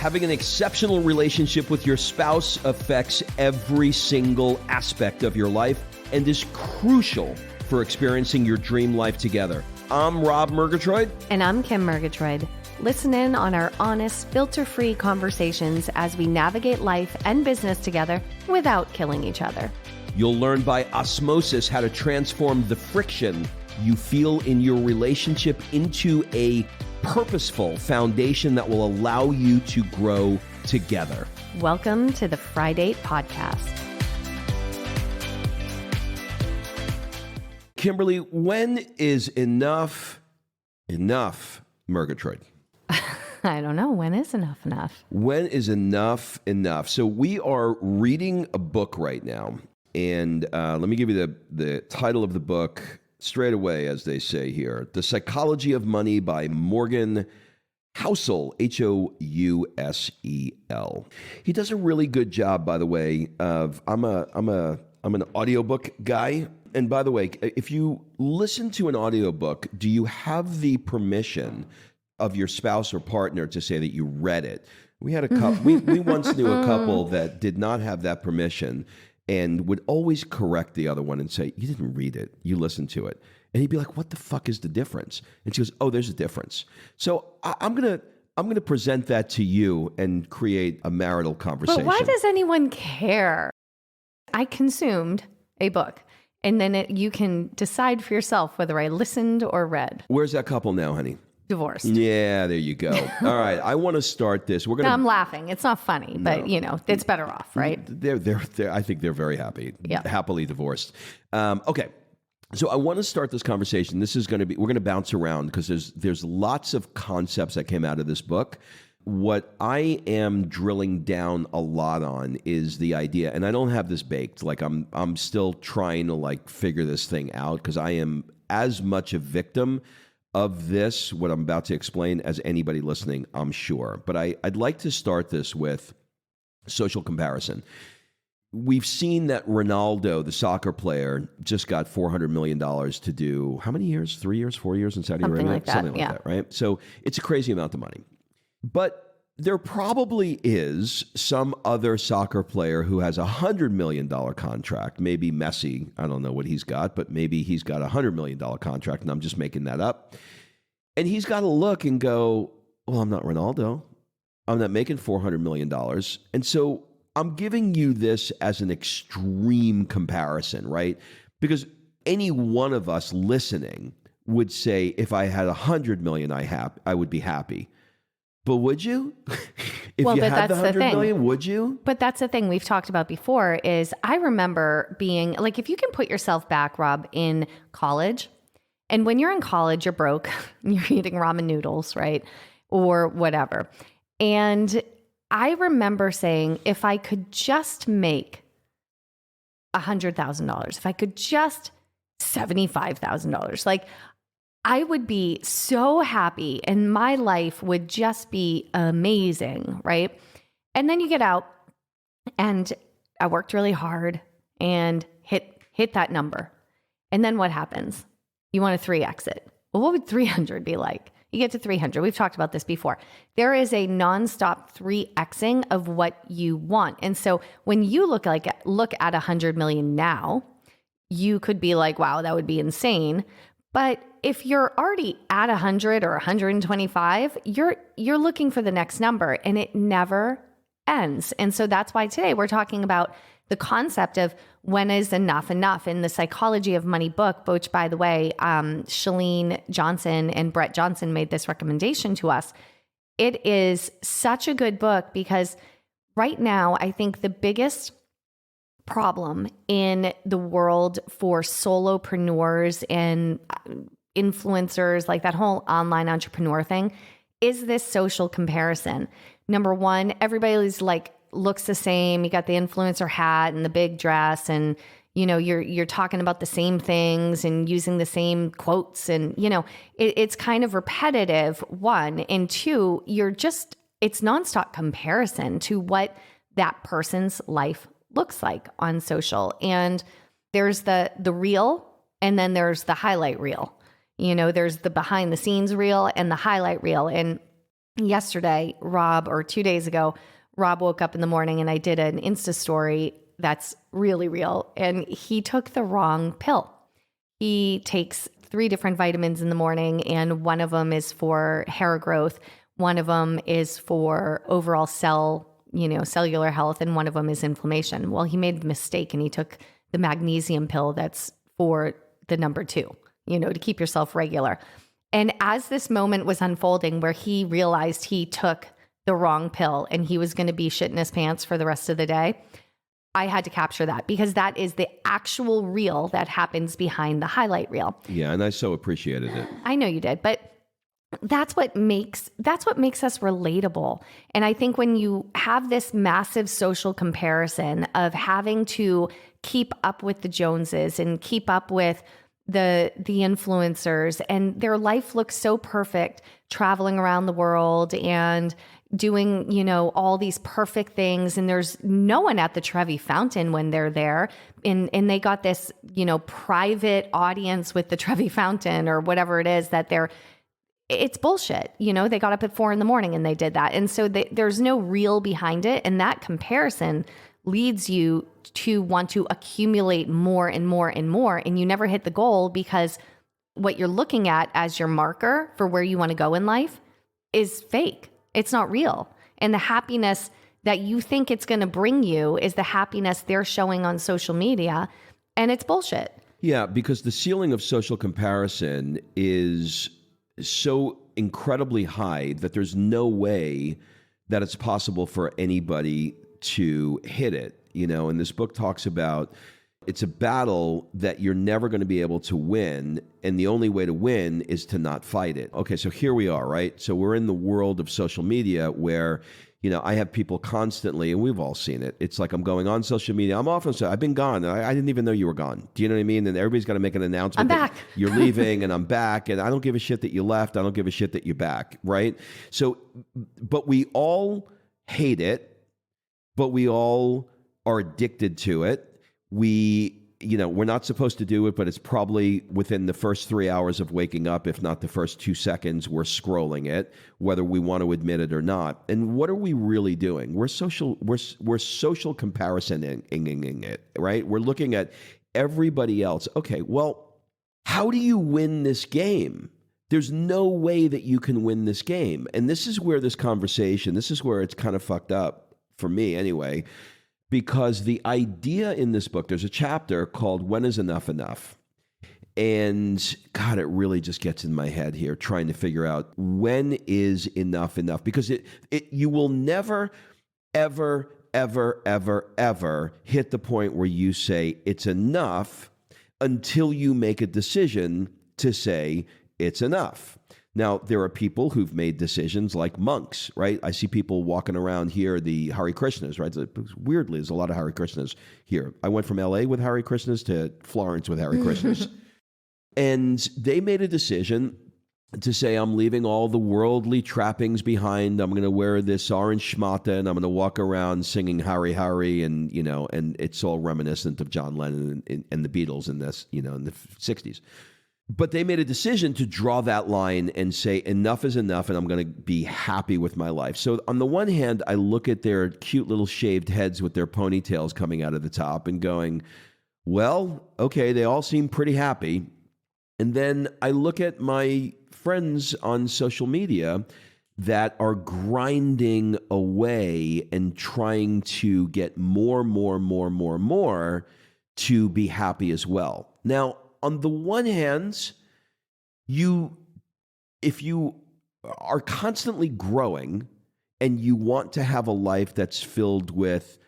Having an exceptional relationship with your spouse affects every single aspect of your life and is crucial for experiencing your dream life together. I'm Rob Murgatroyd. And I'm Kim Murgatroyd. Listen in on our honest, filter-free conversations as we navigate life and business together without killing each other. You'll learn by osmosis how to transform the friction you feel in your relationship into a purposeful foundation that will allow you to grow together. Welcome to the Friday Podcast. Kimberly, when is enough Murgatroyd? I don't know. When is enough? When is enough? So we are reading a book right now. And let me give you the title of the book straight away, as they say here. The Psychology of Money by Morgan Housel, Housel. He does a really good job, by the way, of I'm an audiobook guy. And by the way, if you listen to an audiobook, do you have the permission of your spouse or partner to say that you read it? We had a couple. we once knew a couple that did not have that permission and would always correct the other one and say, "You didn't read it. You listened to it." And he'd be like, "What the fuck is the difference?" And she goes, "Oh, there's a difference." So I'm gonna present that to you and create a marital conversation. But why does anyone care? I consumed a book, and then you can decide for yourself whether I listened or read. Where's that couple now, honey? Divorced. Yeah, there you go. All right, I want to start this. No, I'm laughing. It's not funny, but it's better off, right? They're I think they're very happy. Yeah. Happily divorced. Okay. So I want to start this conversation. This is going to be, we're going to bounce around because there's lots of concepts that came out of this book. What I am drilling down a lot on is the idea, and I don't have this baked. Like I'm still trying to figure this thing out because I am as much a victim of this, what I'm about to explain, as anybody listening, I'm sure. But I'd like to start this with social comparison. We've seen that Ronaldo, the soccer player, just got $400 million to do, how many years? 3 years, 4 years in Saudi Arabia? Something like that, right? So it's a crazy amount of money. But there probably is some other soccer player who has a $100 million contract. Maybe Messi, I don't know what he's got, but maybe he's got a $100 million contract, and I'm just making that up. And he's got to look and go, well, I'm not Ronaldo. I'm not making $400 million. And so I'm giving you this as an extreme comparison, right? Because any one of us listening would say, if I had $100 million, I would be happy. But would you? If you had the $100 million, would you? But that's the thing we've talked about before is I remember being like, if you can put yourself back, Rob, in college, and when you're in college, you're broke, you're eating ramen noodles, right? Or whatever. And I remember saying, if I could just make $100,000, if I could just $75,000, I would be so happy and my life would just be amazing, right? And then you get out and I worked really hard and hit that number. And then what happens? You want to 3X it. Well, what would 300 be like? You get to 300. We've talked about this before. There is a nonstop 3Xing of what you want. And so when you look at 100 million now, you could be like, wow, that would be insane. But if you're already at 100 or 125, you're looking for the next number and it never ends. And so that's why today we're talking about the concept of when is enough. In the Psychology of Money book, which, by the way, Chalene Johnson and Brett Johnson made this recommendation to us. It is such a good book because right now, I think the biggest problem in the world for solopreneurs and influencers, like that whole online entrepreneur thing, is this social comparison. Number one, everybody's looks the same. You got the influencer hat and the big dress, and you're talking about the same things and using the same quotes, and it's kind of repetitive. One, and two, it's nonstop comparison to what that person's life looks like on social. And there's the reel, and then there's the highlight reel. There's the behind the scenes reel and the highlight reel. And yesterday, Rob, or 2 days ago, Rob woke up in the morning and I did an Insta story that's really real. And he took the wrong pill. He takes 3 different vitamins in the morning, and one of them is for hair growth. One of them is for overall cellular health, and one of them is inflammation. Well, he made a mistake and he took the magnesium pill that's for the number 2, to keep yourself regular. And as this moment was unfolding where he realized he took the wrong pill and he was going to be shit in his pants for the rest of the day, I had to capture that because that is the actual reel that happens behind the highlight reel. Yeah, and I so appreciated it. I know you did, but that's what makes us relatable. And I think when you have this massive social comparison of having to keep up with the Joneses and keep up with the influencers, and their life looks so perfect, traveling around the world and doing, all these perfect things. And there's no one at the Trevi Fountain when they're there. And they got this, private audience with the Trevi Fountain or whatever it is that it's bullshit. They got up at 4 a.m. and they did that. And so there's no reel behind it. And that comparison leads you to want to accumulate more and more and more. And you never hit the goal because what you're looking at as your marker for where you want to go in life is fake. It's not real. And the happiness that you think it's going to bring you is the happiness they're showing on social media. And it's bullshit. Yeah, because the ceiling of social comparison is so incredibly high that there's no way that it's possible for anybody to hit it. And this book talks about it's a battle that you're never going to be able to win. And the only way to win is to not fight it. Okay, so here we are, right? So we're in the world of social media where, I have people constantly, and we've all seen it. It's like I'm going on social media. I'm off on social. I've been gone. I didn't even know you were gone. Do you know what I mean? And everybody's got to make an announcement. I'm back. You're leaving, and I'm back. And I don't give a shit that you left. I don't give a shit that you're back, right? So, but we all hate it, but we all are addicted to it. We're not supposed to do it, but it's probably within the first 3 hours of waking up, if not the first 2 seconds, we're scrolling it, whether we want to admit it or not. And what are we really doing? We're social comparisoninging it, right? We're looking at everybody else. Okay, well, how do you win this game? There's no way that you can win this game. And this is where this is where it's kind of fucked up, for me anyway. Because the idea in this book, there's a chapter called When Is Enough Enough? And God, it really just gets in my head here trying to figure out when is enough enough? Because you will never, ever, ever, ever, ever hit the point where you say it's enough until you make a decision to say it's enough. Now, there are people who've made decisions like monks, right? I see people walking around here, the Hare Krishnas, right? Weirdly, there's a lot of Hare Krishnas here. I went from LA with Hare Krishnas to Florence with Hare Krishnas. And they made a decision to say, I'm leaving all the worldly trappings behind. I'm going to wear this orange shmata and I'm going to walk around singing Hari Hari and, and it's all reminiscent of John Lennon and the Beatles in this, in the 60s. But they made a decision to draw that line and say, enough is enough, and I'm going to be happy with my life. So on the one hand, I look at their cute little shaved heads with their ponytails coming out of the top and going, well, okay, they all seem pretty happy. And then I look at my friends on social media that are grinding away and trying to get more to be happy as well. Now, on the one hand, if you are constantly growing and you want to have a life that's filled with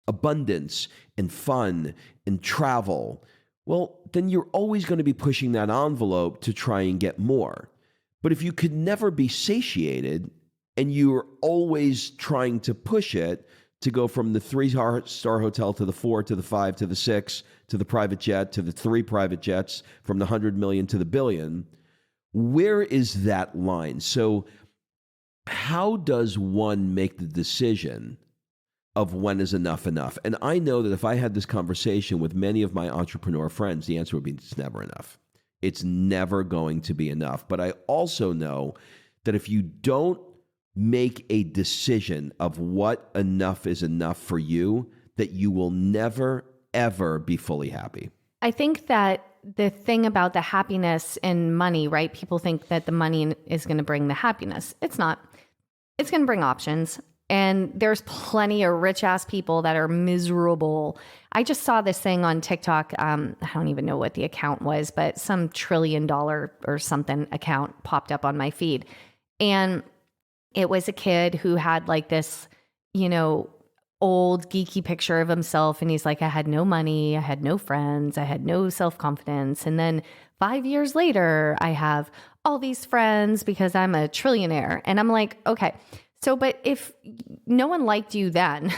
abundance and fun and travel, well, then you're always going to be pushing that envelope to try and get more. But if you could never be satiated and you're always trying to push it to go from the 3-star hotel to the 4 to the 5 to the 6 to the private jet to the 3 private jets, from the 100 million to the billion, where is that line? So how does one make the decision of when is enough enough? And I know that if I had this conversation with many of my entrepreneur friends, the answer would be it's never enough. It's never going to be enough. But I also know that if you don't make a decision of what enough is enough for you that you will never, ever be fully happy. I think that the thing about the happiness and money, right? People think that the money is going to bring the happiness. It's not. It's going to bring options. And there's plenty of rich ass people that are miserable. I just saw this thing on TikTok. I don't even know what the account was, but some $1 trillion or something account popped up on my feed. And it was a kid who had like this, old geeky picture of himself. And he's like, I had no money. I had no friends. I had no self-confidence. And then 5 years later, I have all these friends because I'm a trillionaire. And I'm like, okay. So, but if no one liked you then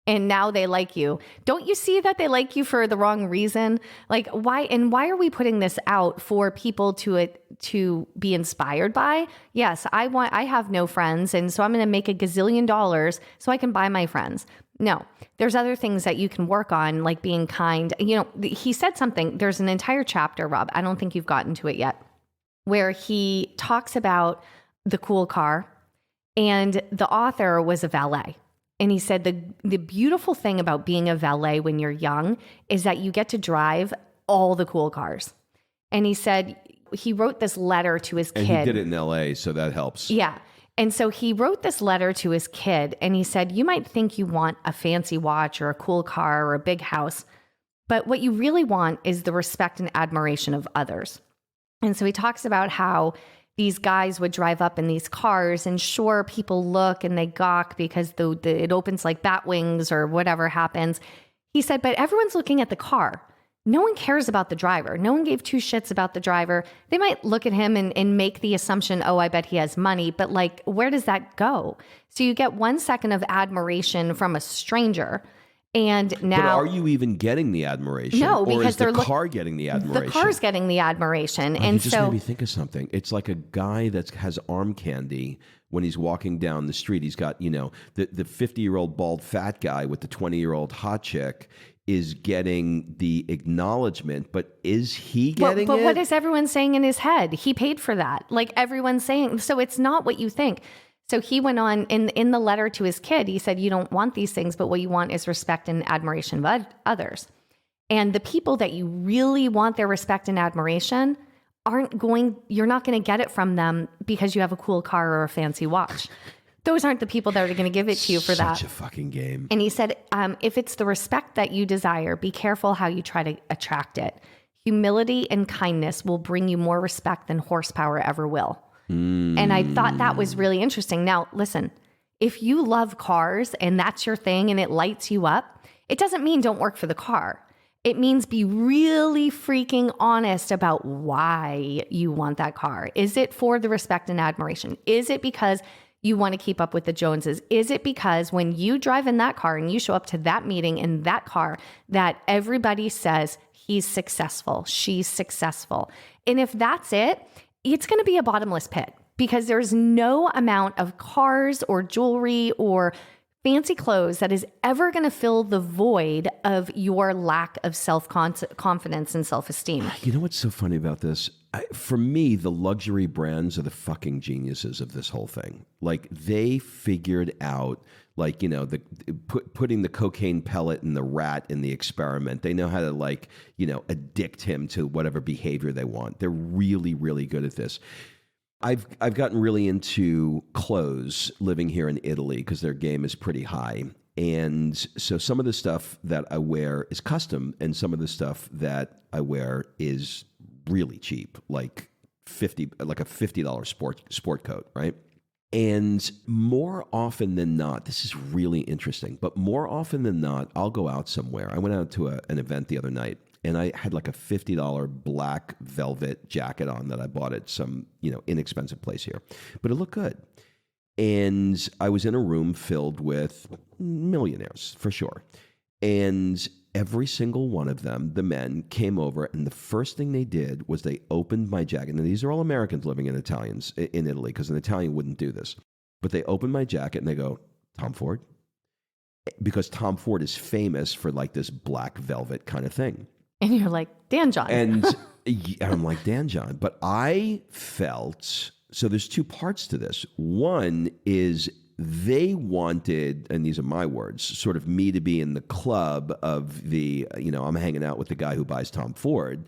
and now they like you, don't you see that they like you for the wrong reason? Like why are we putting this out for people to be inspired by? Yes, I have no friends. And so I'm going to make $1 gazillion so I can buy my friends. No, there's other things that you can work on, like being kind. He said something, there's an entire chapter, Rob, I don't think you've gotten to it yet, where he talks about the cool car. And the author was a valet. And he said the beautiful thing about being a valet when you're young is that you get to drive all the cool cars. And he said he wrote this letter to his kid. And he did it in LA, so that helps. Yeah. And so he wrote this letter to his kid and he said, you might think you want a fancy watch or a cool car or a big house, but what you really want is the respect and admiration of others. And so he talks about how these guys would drive up in these cars and sure, people look and they gawk because it opens like bat wings or whatever happens. He said, but everyone's looking at the car. No one cares about the driver. No one gave two shits about the driver. They might look at him and make the assumption, oh, I bet he has money. But like, where does that go? So you get 1 second of admiration from a stranger. And now, but are you even getting the admiration? No, because or is the car getting the admiration? The car's getting the admiration, and you just made me think of something. It's like a guy that has arm candy when he's walking down the street. He's got the 50-year-old bald fat guy with the 20-year-old hot chick is getting the acknowledgement, but is he getting it? But what is everyone saying in his head? He paid for that. Like everyone's saying, so it's not what you think. So he went on in the letter to his kid, he said, you don't want these things, but what you want is respect and admiration of others. And the people that you really want their respect and admiration you're not going to get it from them because you have a cool car or a fancy watch. Those aren't the people that are going to give it to you for that. Such a fucking game. And he said, if it's the respect that you desire, be careful how you try to attract it. Humility and kindness will bring you more respect than horsepower ever will. And I thought that was really interesting. Now, listen, if you love cars and that's your thing and it lights you up, it doesn't mean don't work for the car. It means be really freaking honest about why you want that car. Is it for the respect and admiration? Is it because you want to keep up with the Joneses? Is it because when you drive in that car and you show up to that meeting in that car that everybody says he's successful, she's successful? And if that's it, it's going to be a bottomless pit because there's no amount of cars or jewelry or fancy clothes that is ever going to fill the void of your lack of self-confidence and self-esteem. You know what's so funny about this? For me, the luxury brands are the fucking geniuses of this whole thing. Like they figured out, like, putting the cocaine pellet in the rat in the experiment. They know how to addict him to whatever behavior they want. They're really, really good at this. I've gotten really into clothes living here in Italy because their game is pretty high. And so some of the stuff that I wear is custom and some of the stuff that I wear is really cheap, like a $50 sport coat, right? And more often than not, this is really interesting, but more often than not, I'll go out somewhere. I went out to an event the other night and I had like a $50 black velvet jacket on that I bought at some, inexpensive place here, but it looked good. And I was in a room filled with millionaires for sure. And every single one of them, the men, came over and the first thing they did was they opened my jacket. And these are all Americans living in Italy, because an Italian wouldn't do this. But they opened my jacket and they go, Tom Ford? Because Tom Ford is famous for like this black velvet kind of thing. And you're like, Dan John. And I'm like, Dan John. But I felt So there's two parts to this. One is they wanted, and these are my words, sort of me to be in the club of the, I'm hanging out with the guy who buys Tom Ford.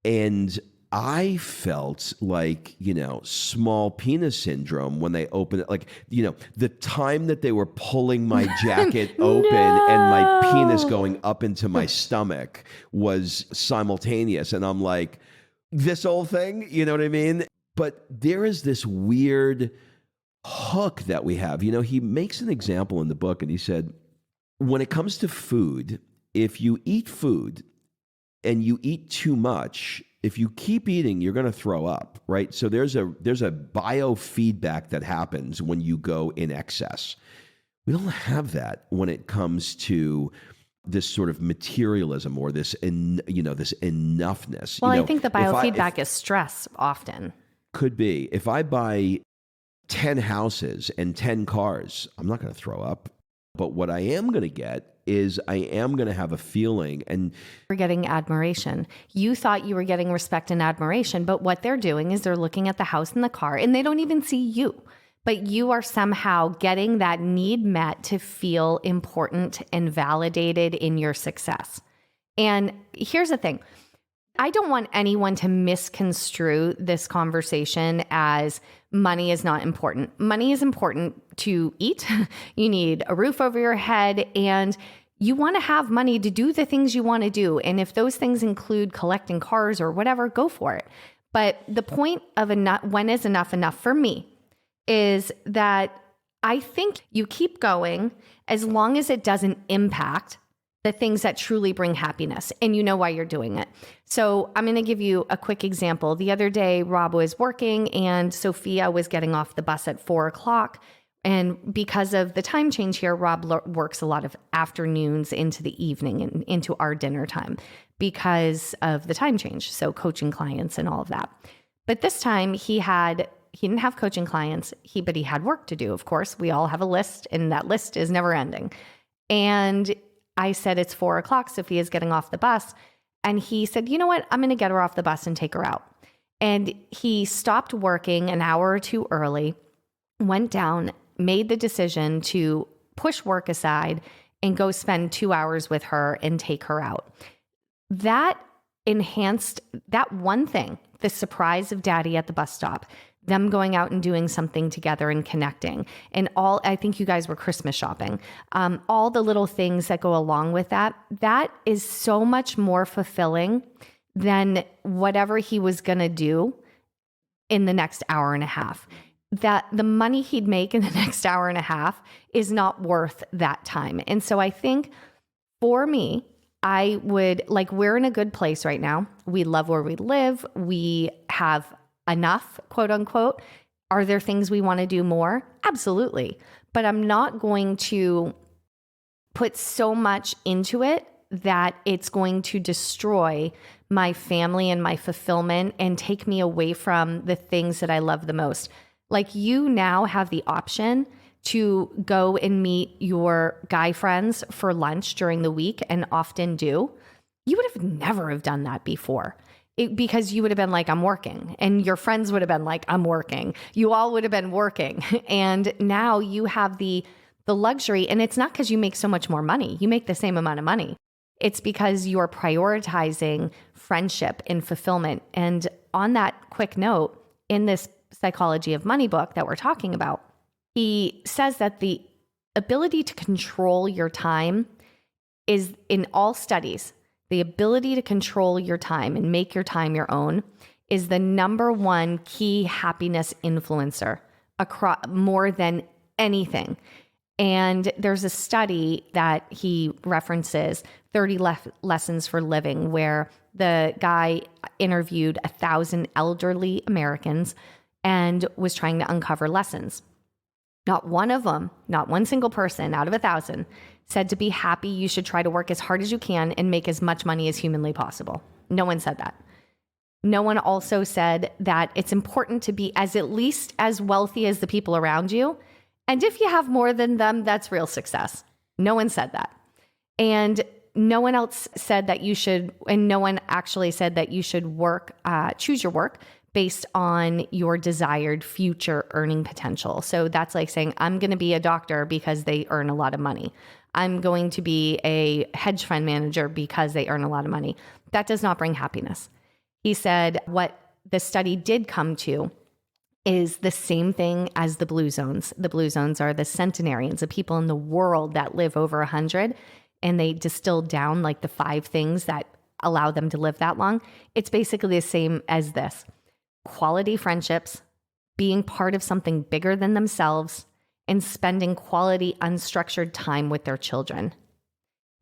And I felt like, small penis syndrome when they opened it. Like, the time that they were pulling my jacket open and my penis going up into my stomach was simultaneous. And I'm like, this whole thing, you know what I mean? But there is this weird hook that we have. He makes an example in the book, and he said, when it comes to food, if you eat food and you eat too much, if you keep eating, you're going to throw up, right? So there's a biofeedback that happens when you go in excess. We don't have that when it comes to this sort of materialism or this enoughness. Well, I think the biofeedback is stress often. Could be. If I buy 10 houses and 10 cars, I'm not going to throw up. But what I am going to get is I am going to have a feeling. And you're getting admiration. You thought you were getting respect and admiration, but what they're doing is they're looking at the house and the car, and they don't even see you. But you are somehow getting that need met to feel important and validated in your success. And here's the thing. I don't want anyone to misconstrue this conversation as money is not important. Money is important to eat. You need a roof over your head, and you want to have money to do the things you want to do. And if those things include collecting cars or whatever, go for it. But the point of when is enough for me is that I think you keep going as long as it doesn't impact the things that truly bring happiness, and you know why you're doing it. So I'm going to give you a quick example. The other day, Rob was working and Sophia was getting off the bus at 4:00. And because of the time change here, Rob works a lot of afternoons into the evening and into our dinner time because of the time change. So coaching clients and all of that. But this time he didn't have coaching clients, but he had work to do. Of course, we all have a list, and that list is never ending. And I said, it's 4:00. Sophia's getting off the bus. And he said, you know what? I'm going to get her off the bus and take her out. And he stopped working an hour or two early, went down, made the decision to push work aside and go spend 2 hours with her and take her out. That enhanced that one thing, the surprise of daddy at the bus stop, them going out and doing something together and connecting, and I think you guys were Christmas shopping, all the little things that go along with that is so much more fulfilling than whatever he was going to do in the next hour and a half. That the money he'd make in the next hour and a half is not worth that time. And so I think for me, I would we're in a good place right now. We love where we live. We have enough, quote unquote. Are there things we want to do more? Absolutely. But I'm not going to put so much into it that it's going to destroy my family and my fulfillment and take me away from the things that I love the most. You now have the option to go and meet your guy friends for lunch during the week, and often do. You would have never have done that before. Because you would have been like, I'm working. And your friends would have been like, I'm working. You all would have been working. And now you have the luxury. And it's not because you make so much more money. You make the same amount of money. It's because you're prioritizing friendship and fulfillment. And on that quick note, in this Psychology of Money book that we're talking about, he says that the ability to control your time is, in all studies, the ability to control your time and make your time your own is the number one key happiness influencer across more than anything. And there's a study that he references, 30 Lessons for Living, where the guy interviewed 1,000 elderly Americans and was trying to uncover lessons. Not one of them, not one single person out of 1,000 said to be happy, you should try to work as hard as you can and make as much money as humanly possible. No one said that. No one also said that it's important to be at least as wealthy as the people around you. And if you have more than them, that's real success. No one said that. And no one else said that you should, and no one actually said that you should work, choose your work based on your desired future earning potential. So that's like saying, I'm going to be a doctor because they earn a lot of money. I'm going to be a hedge fund manager because they earn a lot of money. That does not bring happiness. He said what the study did come to is the same thing as the blue zones. The blue zones are the centenarians, the people in the world that live over 100, and they distilled down like the 5 things that allow them to live that long. It's basically the same as this: quality friendships, being part of something bigger than themselves, and spending quality unstructured time with their children.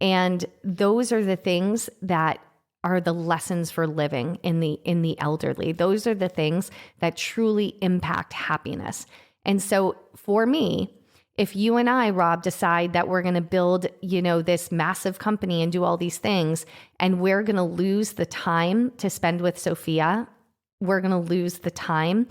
And those are the things that are the lessons for living in the elderly. Those are the things that truly impact happiness. And so for me, if you and I, Rob, decide that we're going to build, this massive company and do all these things, and we're going to lose the time to spend with Sophia, we're going to lose the time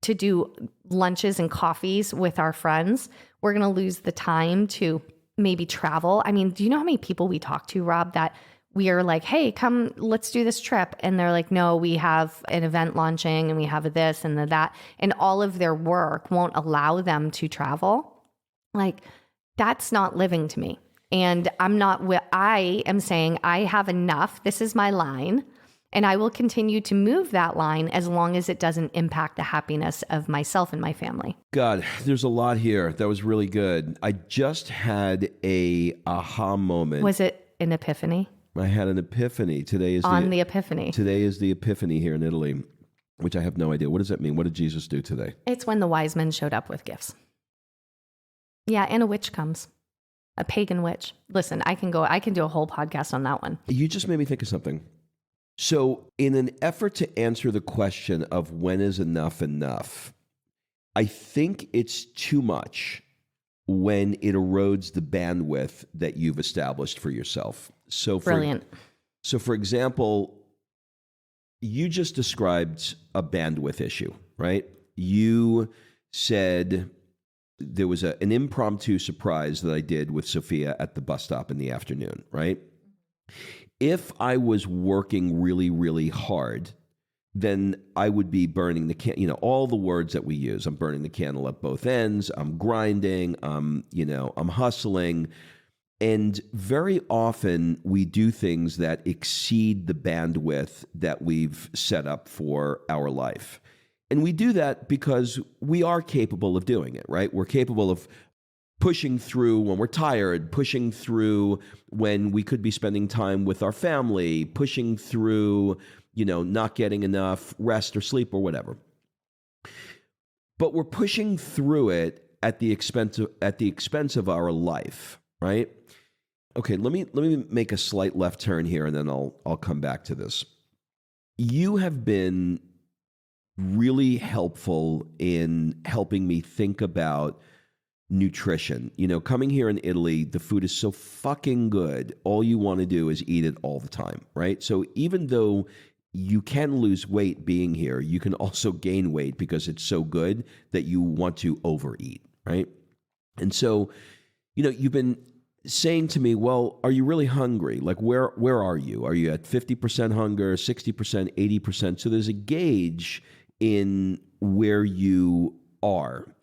to do lunches and coffees with our friends, we're going to lose the time to maybe travel. I mean, do you know how many people we talk to, Rob, that we are like, hey, come, let's do this trip. And they're like, no, we have an event launching and we have this and that. And all of their work won't allow them to travel. Like, that's not living to me. And I am saying I have enough. This is my line. And I will continue to move that line as long as it doesn't impact the happiness of myself and my family. God, there's a lot here. That was really good. I just had a aha moment. Was it an epiphany? I had an epiphany. Today is the epiphany. Today is the epiphany here in Italy, which I have no idea. What does that mean? What did Jesus do today? It's when the wise men showed up with gifts. Yeah, and a witch comes. A pagan witch. Listen, I can do a whole podcast on that one. You just made me think of something. So in an effort to answer the question of when is enough, I think it's too much when it erodes the bandwidth that you've established for yourself. Brilliant. So for example, you just described a bandwidth issue, right? You said there was an impromptu surprise that I did with Sophia at the bus stop in the afternoon, right? If I was working really, really hard, then I would be burning the all the words that we use. I'm burning the candle at both ends. I'm grinding. I'm hustling. And very often we do things that exceed the bandwidth that we've set up for our life. And we do that because we are capable of doing it, right? We're capable of pushing through when we're tired, pushing through when we could be spending time with our family, pushing through, not getting enough rest or sleep or whatever. But we're pushing through it at the expense of our life, right? Okay, let me make a slight left turn here, and then I'll come back to this. You have been really helpful in helping me think about nutrition. Coming here in Italy, the food is so fucking good. All you want to do is eat it all the time, right? So even though you can lose weight being here, you can also gain weight because it's so good that you want to overeat, right? And so, you've been saying to me, well, are you really hungry? Like, where are you? Are you at 50% hunger, 60%, 80%? So there's a gauge in where you are.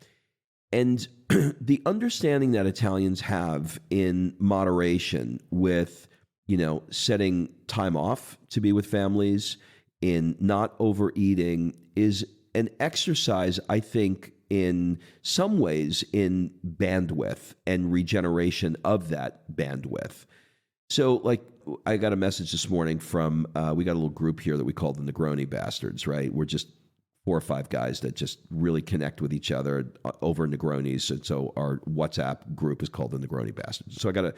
And the understanding that Italians have in moderation with, setting time off to be with families, in not overeating, is an exercise, I think, in some ways in bandwidth and regeneration of that bandwidth. So, like, I got a message this morning from, we got a little group here that we call the Negroni Bastards, right? We're just 4 or 5 guys that just really connect with each other over Negronis. And so our WhatsApp group is called the Negroni Bastards. So I got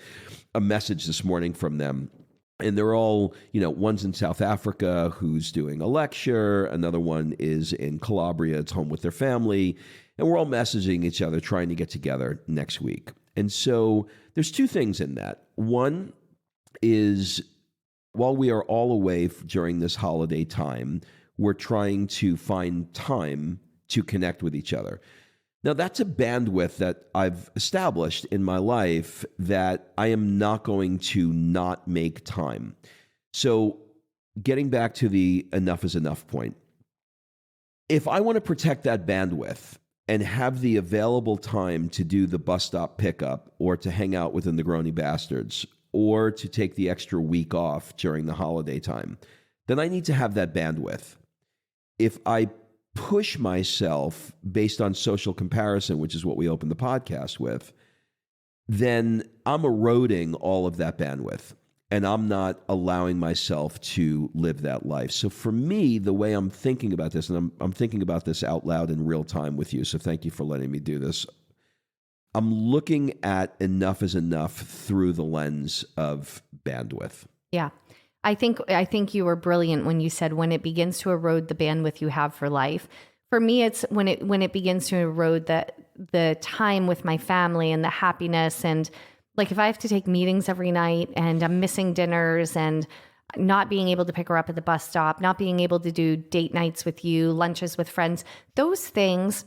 a message this morning from them. And they're all, one's in South Africa who's doing a lecture. Another one is in Calabria. It's home with their family. And we're all messaging each other, trying to get together next week. And so there's 2 things in that. One is, while we are all away during this holiday time, we're trying to find time to connect with each other. Now, that's a bandwidth that I've established in my life that I am not going to not make time. So getting back to the enough is enough point, If I want to protect that bandwidth and have the available time to do the bus stop pickup or to hang out with the Negroni Bastards or to take the extra week off during the holiday time, then I need to have that bandwidth. If I push myself based on social comparison, which is what we opened the podcast with, then I'm eroding all of that bandwidth and I'm not allowing myself to live that life. So for me, the way I'm thinking about this, and I'm thinking about this out loud in real time with you, so thank you for letting me do this. I'm looking at enough is enough through the lens of bandwidth. Yeah. I think you were brilliant when you said when it begins to erode the bandwidth you have for life. For me, it's when it begins to erode the time with my family and the happiness. And like if I have to take meetings every night and I'm missing dinners and not being able to pick her up at the bus stop, not being able to do date nights with you, lunches with friends, those things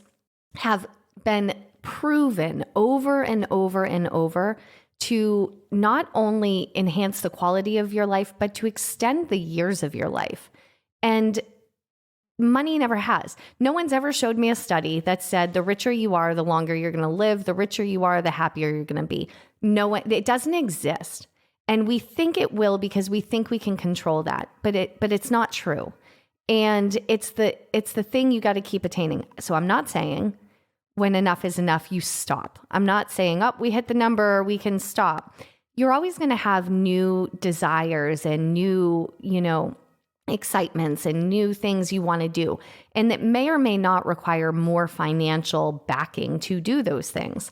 have been proven over and over and over to not only enhance the quality of your life, but to extend the years of your life. And money never has. No one's ever showed me a study that said the richer you are, the longer you're going to live, the richer you are, the happier you're going to be. No one, it doesn't exist. And we think it will because we think we can control that, but it's not true. And it's the thing you got to keep attaining. So I'm not saying when enough is enough, you stop. I'm not saying, oh, we hit the number, we can stop. You're always going to have new desires and new, excitements and new things you want to do. And that may or may not require more financial backing to do those things.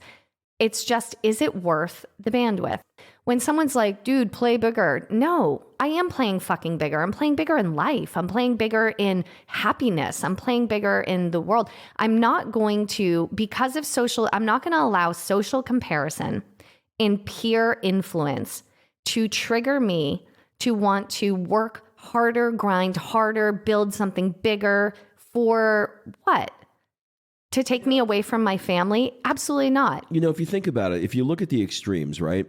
It's just, is it worth the bandwidth? When someone's like, dude, play bigger. No, I am playing fucking bigger. I'm playing bigger in life. I'm playing bigger in happiness. I'm playing bigger in the world. I'm not going to, because of I'm not going to allow social comparison and peer influence to trigger me to want to work harder, grind harder, build something bigger for what? To take me away from my family? Absolutely not. If you think about it, if you look at the extremes, right?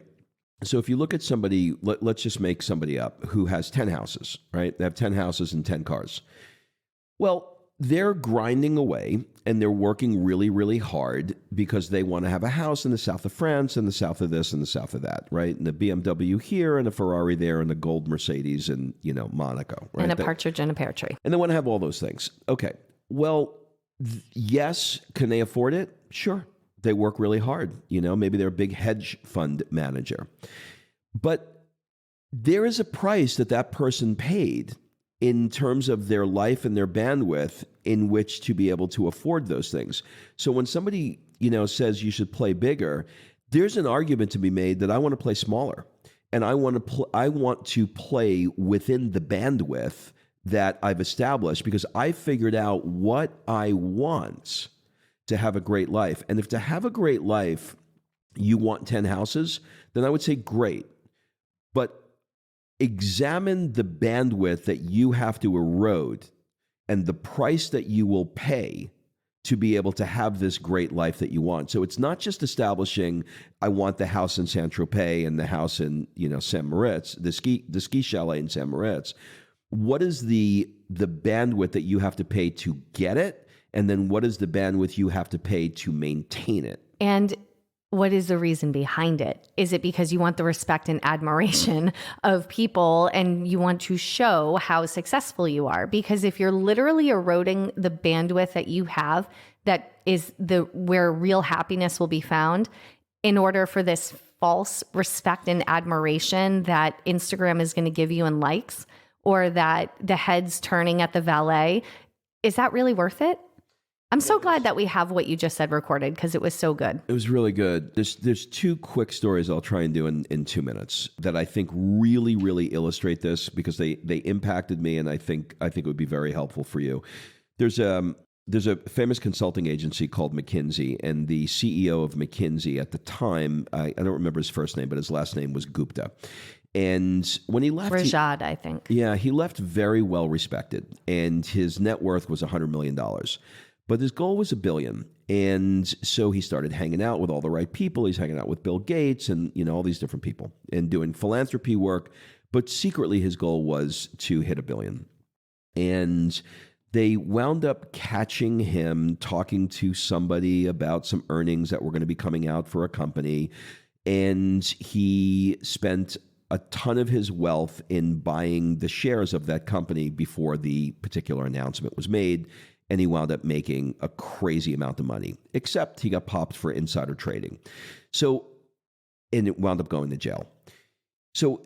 So if you look at somebody, let's just make somebody up who has 10 houses, right? They have 10 houses and 10 cars. Well, they're grinding away and they're working really, really hard because they want to have a house in the south of France and the south of this and the south of that, right? And the BMW here and a Ferrari there and a gold Mercedes and, Monaco, right? And a partridge in a pear tree. And they want to have all those things. Okay. Well, yes. Can they afford it? Sure. They work really hard. Maybe they're a big hedge fund manager. But there is a price that person paid in terms of their life and their bandwidth in which to be able to afford those things. So when somebody, says you should play bigger, there's an argument to be made that I want to play smaller. And I want to play within the bandwidth that I've established because I figured out what I want to have a great life. And if to have a great life, you want 10 houses, then I would say great. But examine the bandwidth that you have to erode and the price that you will pay to be able to have this great life that you want. So it's not just establishing, I want the house in Saint-Tropez and the house in, St. Moritz, the ski chalet in St. Moritz. What is the bandwidth that you have to pay to get it? And then what is the bandwidth you have to pay to maintain it? And what is the reason behind it? Is it because you want the respect and admiration of people and you want to show how successful you are? Because if you're literally eroding the bandwidth that you have, that is where real happiness will be found, in order for this false respect and admiration that Instagram is going to give you in likes, or that the head's turning at the valet, is that really worth it? I'm so glad that we have what you just said recorded because it was so good. It was really good. There's two quick stories I'll try and do in 2 minutes that I think really, really illustrate this because they impacted me and I think it would be very helpful for you. There's a famous consulting agency called McKinsey, and the CEO of McKinsey at the time, I don't remember his first name, but his last name was Gupta. And when he left... Rajad, I think. Yeah, he left very well respected, and his net worth was $100 million. But his goal was $1 billion. And so he started hanging out with all the right people. He's hanging out with Bill Gates and, all these different people and doing philanthropy work. But secretly his goal was to hit $1 billion. And They wound up catching him talking to somebody about some earnings that were going to be coming out for a company. And he spent a ton of his wealth in buying the shares of that company before the particular announcement was made. And he wound up making a crazy amount of money, except he got popped for insider trading. And it wound up going to jail. So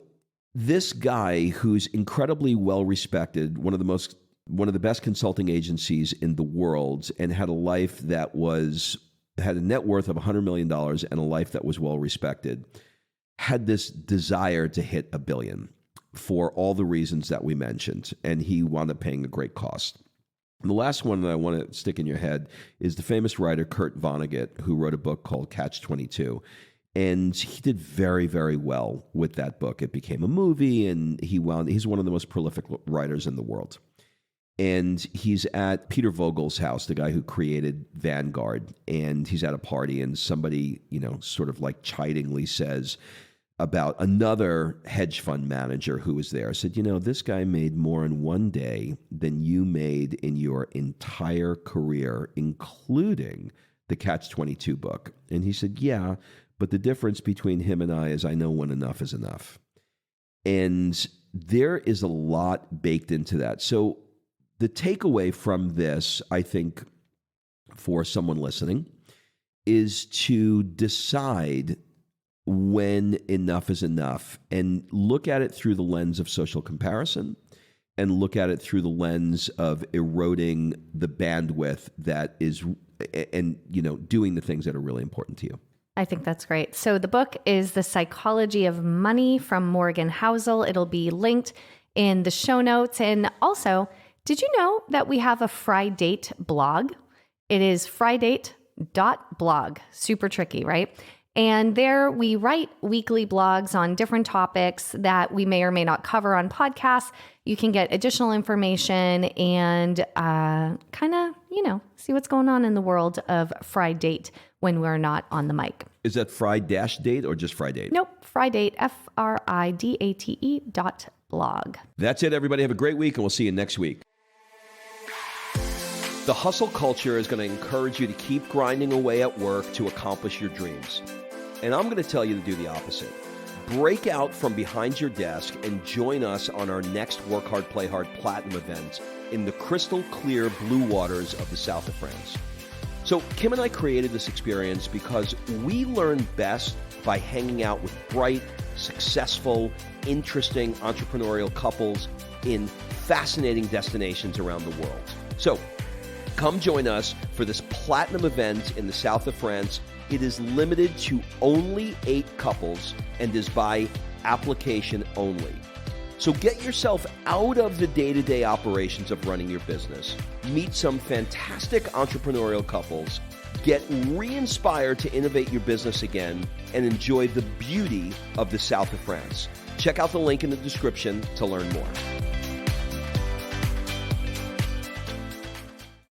this guy, who's incredibly well respected, one of the best consulting agencies in the world, and had a life that had a net worth of $100 million and a life that was well respected, had this desire to hit $1 billion for all the reasons that we mentioned, and he wound up paying a great cost. And the last one that I want to stick in your head is the famous writer Kurt Vonnegut, who wrote a book called Catch-22. And he did very, very well with that book. It became a movie, and he's one of the most prolific writers in the world. And he's at Peter Vogel's house, the guy who created Vanguard, and he's at a party, and somebody, sort of like chidingly says about another hedge fund manager who was there, said, this guy made more in one day than you made in your entire career, including the Catch-22 book. And he said, yeah, but the difference between him and I is I know when enough is enough. And there is a lot baked into that. So the takeaway from this, I think, for someone listening, is to decide when enough is enough and look at it through the lens of social comparison and look at it through the lens of eroding the bandwidth that is, and doing the things that are really important to you. I think that's great. So the book is The Psychology of Money from Morgan Housel. It'll be linked in the show notes. And also, did you know that we have a Friday blog? It is friday.blog. Super tricky, right? And there we write weekly blogs on different topics that we may or may not cover on podcasts. You can get additional information and kind of, see what's going on in the world of Friday when we're not on the mic. Is that Fri-date or just Friday? Nope, Friday, FRIDATE.blog. That's it, everybody. Have a great week, and we'll see you next week. The hustle culture is going to encourage you to keep grinding away at work to accomplish your dreams. And I'm going to tell you to do the opposite. Break out from behind your desk and join us on our next Work Hard, Play Hard Platinum event in the crystal clear blue waters of the south of France. So Kim and I created this experience because we learn best by hanging out with bright, successful, interesting entrepreneurial couples in fascinating destinations around the world. So come join us for this platinum event in the south of France. It is limited to only 8 couples and is by application only. So get yourself out of the day-to-day operations of running your business. Meet some fantastic entrepreneurial couples. Get re-inspired to innovate your business again and enjoy the beauty of the south of France. Check out the link in the description to learn more.